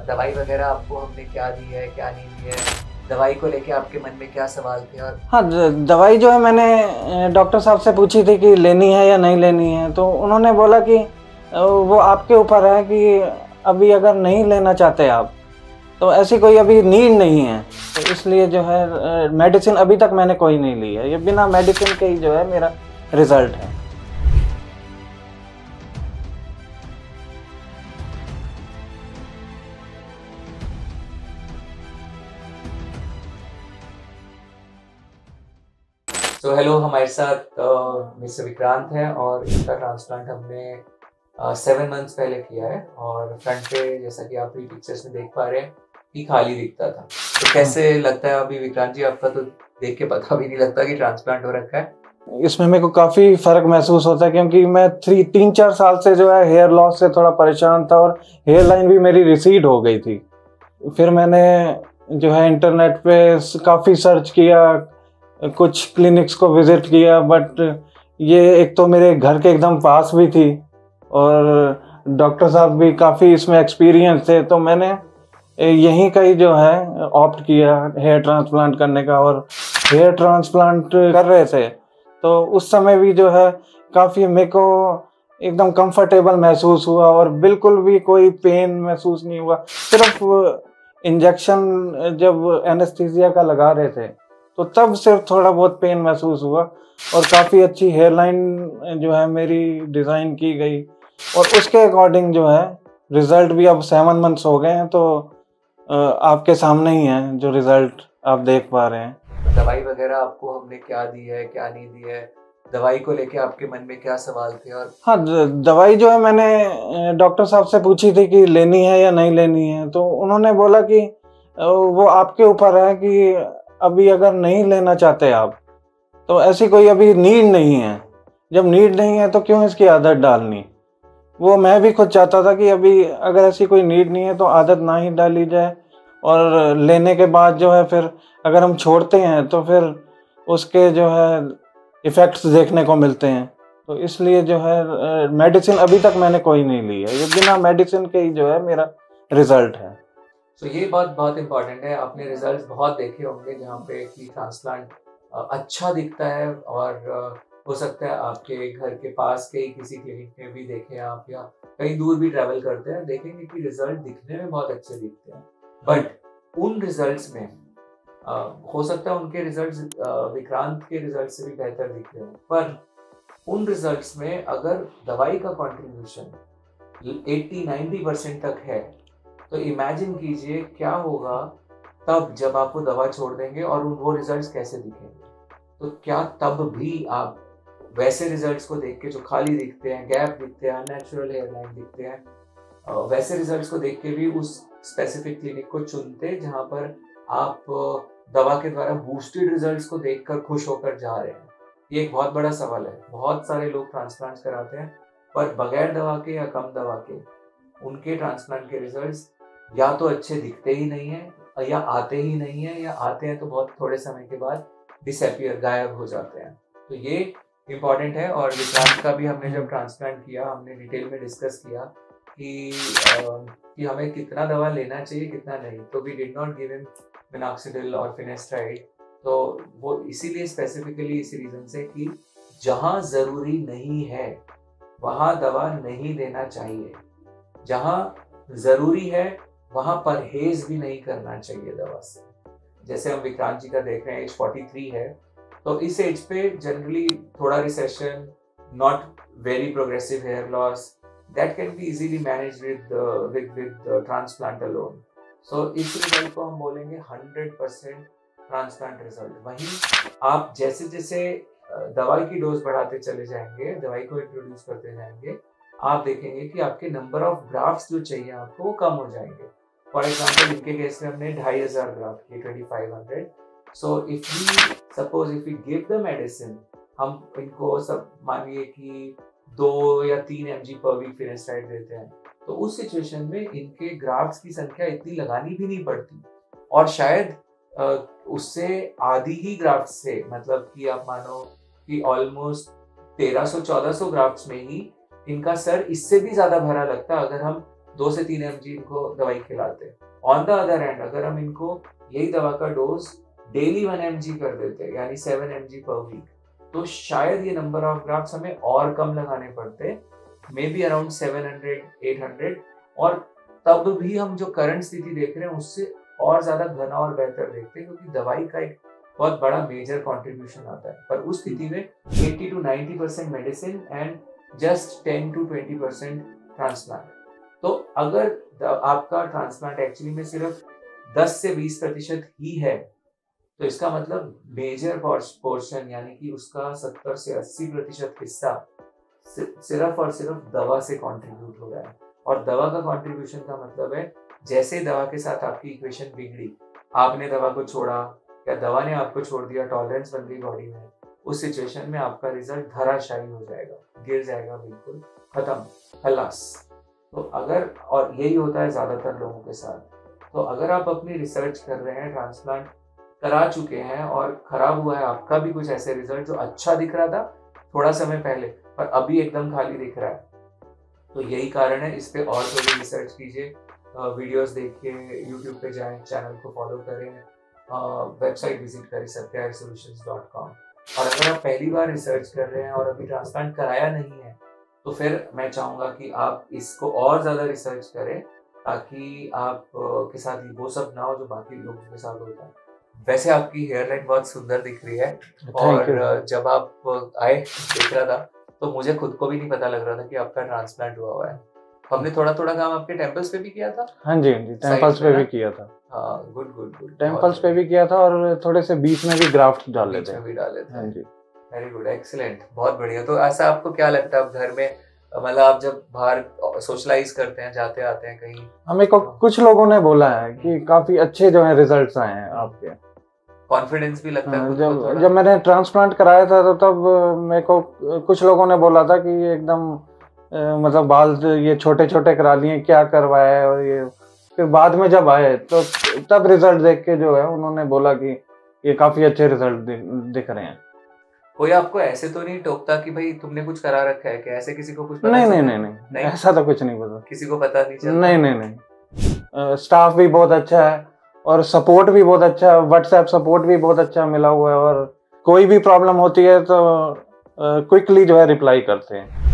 दवाई वगैरह आपको हमने क्या दी है, क्या नहीं दी है? दवाई को लेके आपके मन में क्या सवाल थे? और हाँ, दवाई जो है मैंने डॉक्टर साहब से पूछी थी कि लेनी है या नहीं लेनी है, तो उन्होंने बोला कि वो आपके ऊपर है कि अभी अगर नहीं लेना चाहते आप, तो ऐसी कोई अभी नीड नहीं है। तो इसलिए जो है मेडिसिन अभी तक मैंने कोई नहीं ली है। ये बिना मेडिसिन के ही जो है मेरा रिजल्ट है। तो हेलो, हमारे साथ मिस्टर विक्रांत है और इसका ट्रांसप्लांट हमने 7 मंथ्स पहले किया है। और फ्रंट पे जैसा कि आप भी पिक्चर्स में देख पा रहे हैं कि खाली दिखता था। तो कैसे लगता है अभी विक्रांत जी? आपका तो देख के पता भी नहीं लगता कि ट्रांसप्लांट हो रखा है। इसमें मेरे को काफ़ी फ़र्क महसूस होता है, क्योंकि मैं 3-4 साल से जो है हेयर लॉस से थोड़ा परेशान था और हेयर लाइन भी मेरी रिसीड हो गई थी। फिर मैंने जो है इंटरनेट पे काफ़ी सर्च किया, कुछ क्लिनिक्स को विज़िट किया, बट ये एक तो मेरे घर के एकदम पास भी थी और डॉक्टर साहब भी काफ़ी इसमें एक्सपीरियंस थे। तो मैंने यहीं का ही जो है ऑप्ट किया हेयर ट्रांसप्लांट करने का। और हेयर ट्रांसप्लांट कर रहे थे तो उस समय भी जो है काफ़ी मेरे को एकदम कंफर्टेबल महसूस हुआ और बिल्कुल भी कोई पेन महसूस नहीं हुआ। सिर्फ इंजेक्शन जब एनेस्थीसिया का लगा रहे थे तो तब सिर्फ थोड़ा बहुत पेन महसूस हुआ और काफ़ी अच्छी हेयरलाइन जो है मेरी डिज़ाइन की गई। और उसके अकॉर्डिंग जो है रिज़ल्ट भी अब 7 मंथ्स हो गए हैं, तो आपके सामने ही है जो रिज़ल्ट आप देख पा रहे हैं। दवाई वगैरह आपको हमने क्या दी है, क्या नहीं दी है? दवाई को लेके आपके मन में क्या सवाल थे? और हाँ, दवाई जो है मैंने डॉक्टर साहब से पूछी थी कि लेनी है या नहीं लेनी है, तो उन्होंने बोला कि वो आपके ऊपर है कि अभी अगर नहीं लेना चाहते आप, तो ऐसी कोई अभी नीड नहीं है। जब नीड नहीं है तो क्यों इसकी आदत डालनी। वो मैं भी खुद चाहता था कि अभी अगर ऐसी कोई नीड नहीं है तो आदत ना ही डाली जाए। और लेने के बाद जो है फिर अगर हम छोड़ते हैं तो फिर उसके जो है इफ़ेक्ट्स देखने को मिलते हैं। तो इसलिए जो है मेडिसिन अभी तक मैंने कोई नहीं ली है। ये बिना मेडिसिन के ही जो है मेरा रिज़ल्ट है। तो ये बात बहुत इंपॉर्टेंट है। आपने रिजल्ट्स बहुत देखे होंगे जहाँ पे कि ट्रांसप्लांट अच्छा दिखता है। और हो सकता है आपके घर के पास के ही किसी क्लिनिक में भी देखें आप, या कहीं दूर भी ट्रैवल करते हैं, देखेंगे कि रिजल्ट दिखने में बहुत अच्छे दिखते हैं। बट उन रिजल्ट्स में हो सकता है उनके रिजल्ट्स विक्रांत के रिजल्ट से भी बेहतर दिख रहे हो, पर उन रिजल्ट्स में अगर दवाई का कंट्रीब्यूशन 80-90% तक है, तो इमेजिन कीजिए क्या होगा तब जब आप वो दवा छोड़ देंगे और वो रिजल्ट्स कैसे दिखेंगे। तो क्या तब भी आप वैसे रिजल्ट्स को देख के, जो खाली दिखते हैं, गैप दिखते हैं, अननेचुरल हेयरलाइन दिखते हैं, वैसे रिजल्ट्स को देख के भी उस स्पेसिफिक क्लिनिक को चुनते जहां पर आप दवा के द्वारा बूस्टेड रिजल्ट्स को देखकर खुश होकर जा रहे हैं? ये एक बहुत बड़ा सवाल है। बहुत सारे लोग ट्रांसप्लांट्स कराते हैं पर बगैर दवा के या कम दवा के उनके ट्रांसप्लांट के रिजल्ट्स या तो अच्छे दिखते ही नहीं है, या आते ही नहीं है, या आते हैं तो बहुत थोड़े समय के बाद डिसअपियर, गायब हो जाते हैं। तो ये इम्पॉर्टेंट है। और विक्रांत का भी हमने जब ट्रांसप्लांट किया, हमने डिटेल में डिस्कस किया कि कि हमें कितना दवा लेना चाहिए, कितना नहीं। तो we did not give him minoxidil और फिनेस्ट्राइड। तो वो इसीलिए स्पेसिफिकली इस रीजन से कि जहाँ जरूरी नहीं है वहाँ दवा नहीं देना चाहिए, जहाँ जरूरी है वहाँ परहेज भी नहीं करना चाहिए दवा से। जैसे हम विक्रांत जी का देख रहे हैं, एज 43 है, तो इस एज पे जनरली थोड़ा recession, not very progressive hair loss, that can be easily manage with transplant alone. So इस रिजल्ट को हम बोलेंगे 100% ट्रांसप्लांट रिजल्ट। वहीं आप जैसे जैसे दवाई की डोज बढ़ाते चले जाएंगे, दवाई को इंट्रोड्यूस करते जाएंगे, आप देखेंगे कि आपके नंबर ऑफ ग्राफ्ट्स जो चाहिए आपको वो कम हो जाएंगे। फॉर एग्जाम्पल इनके केस में हमने 2500 ग्राफ्ट किए, 2500। So if we suppose if we give the medicine, हम इनको सब मानिए कि 2 या 3 mg पर वीक फिनेस्टाइड देते हैं, तो उस सिचुएशन में इनके ग्राफ्ट्स की संख्या इतनी लगानी भी नहीं पड़ती। और शायद उससे आधी ही ग्राफ्ट से, मतलब कि आप मानो कि ऑलमोस्ट 1300-1400 ग्राफ्ट्स में ही इनका सर इससे भी ज्यादा भरा लगता अगर हम 2 से 3 mg इनको दवाई खिलाते हैं। ऑन द अदर हैंड अगर हम इनको यही दवा का डोज डेली 1 mg कर देते हैं यानी 7 mg पर वीक, तो शायद ये नंबर ऑफ ग्राफ्ट्स हमें और कम लगाने पड़ते, मे बी अराउंड 700-800, और तब भी हम जो करंट स्थिति देख रहे हैं उससे और ज्यादा घना और बेहतर देखते हैं, क्योंकि दवाई का एक बहुत बड़ा मेजर कंट्रीब्यूशन आता है। पर उस स्थिति में 80 to 90% medicine and just 10 to 20% transplant. तो अगर आपका ट्रांसप्लांट एक्चुअली में सिर्फ 10 से 20% ही है, तो इसका मतलब मेजर पोर्शन यानी कि उसका 70 से 80% हिस्सा सिर्फ और सिर्फ दवा से कंट्रीब्यूट हो रहा है। और दवा का कंट्रीब्यूशन का मतलब है जैसे दवा के साथ आपकी इक्वेशन बिगड़ी, आपने दवा को छोड़ा या दवा ने आपको छोड़ दिया, टॉलरेंस बन गई बॉडी में, उस सिचुएशन में आपका रिजल्ट धराशायी हो जाएगा, गिर जाएगा, बिल्कुल खत्म, खलास। तो अगर, और यही होता है ज्यादातर लोगों के साथ, तो अगर आप अपनी रिसर्च कर रहे हैं, ट्रांसप्लांट करा चुके हैं और खराब हुआ है आपका भी कुछ ऐसे रिजल्ट जो अच्छा दिख रहा था थोड़ा समय पहले पर अभी एकदम खाली दिख रहा है, तो यही कारण है। इस पे और थोड़ी रिसर्च कीजिए, वीडियोस देखिए, यूट्यूब पे जाएं, चैनल को फॉलो करें, वेबसाइट विजिट करें satyasolutions.com। और अगर आप पहली बार रिसर्च कर रहे हैं और अभी ट्रांसप्लांट कराया नहीं है, तो फिर मैं चाहूँगा कि आप इसको और ज़्यादा रिसर्च करें, ताकि आप के साथ वो सब ना हो जो बाकी लोगों के साथ होता है। वैसे आपकी हेयर लाइन बहुत सुंदर दिख रही है, और जब आप आए देख रहा था तो मुझे खुद को भी नहीं पता लग रहा था कि आपका ट्रांसप्लांट हुआ है। हमने थोड़ा थोड़ा काम आपके टेम्पल्स पे भी किया था। हाँ जी, टेम्पल्स पे भी किया था। हाँ, गुड गुड गुड। टेम्पल्स पे भी किया था और थोड़े से बीच में भी ग्राफ्ट डाले थे। हाँ जी, वेरी गुड, एक्सीलेंट, बहुत बढ़िया। तो ऐसा आपको क्या लगता है, आप घर में मतलब आप जब बाहर सोशलाइज करते हैं, जाते आते हैं कहीं, हमें को कुछ लोगों ने बोला है कि काफी अच्छे जो है रिजल्ट्स आए हैं आपके, कॉन्फिडेंस भी लगता है खुद को थोड़ा। जब मैंने ट्रांसप्लांट कराया था तो तब मेरे को कुछ लोगों ने बोला था कि ये एकदम मतलब बाल ये छोटे छोटे करा लिए, क्या करवाया है, और ये फिर बाद में जब आए तो तब रिजल्ट देख के जो है उन्होंने बोला कि ये काफी अच्छे रिजल्ट दिख रहे हैं। कोई आपको ऐसे तो नहीं टोकता कि भाई तुमने कुछ करा रखा है क्या, ऐसे किसी को कुछ पता? नहीं, ऐसा तो कुछ नहीं पता, किसी को पता नहीं चलता? नहीं। स्टाफ भी बहुत अच्छा है और सपोर्ट भी बहुत अच्छा है, व्हाट्सएप सपोर्ट भी बहुत अच्छा मिला हुआ है, और कोई भी प्रॉब्लम होती है तो क्विकली जो है रिप्लाई करते हैं।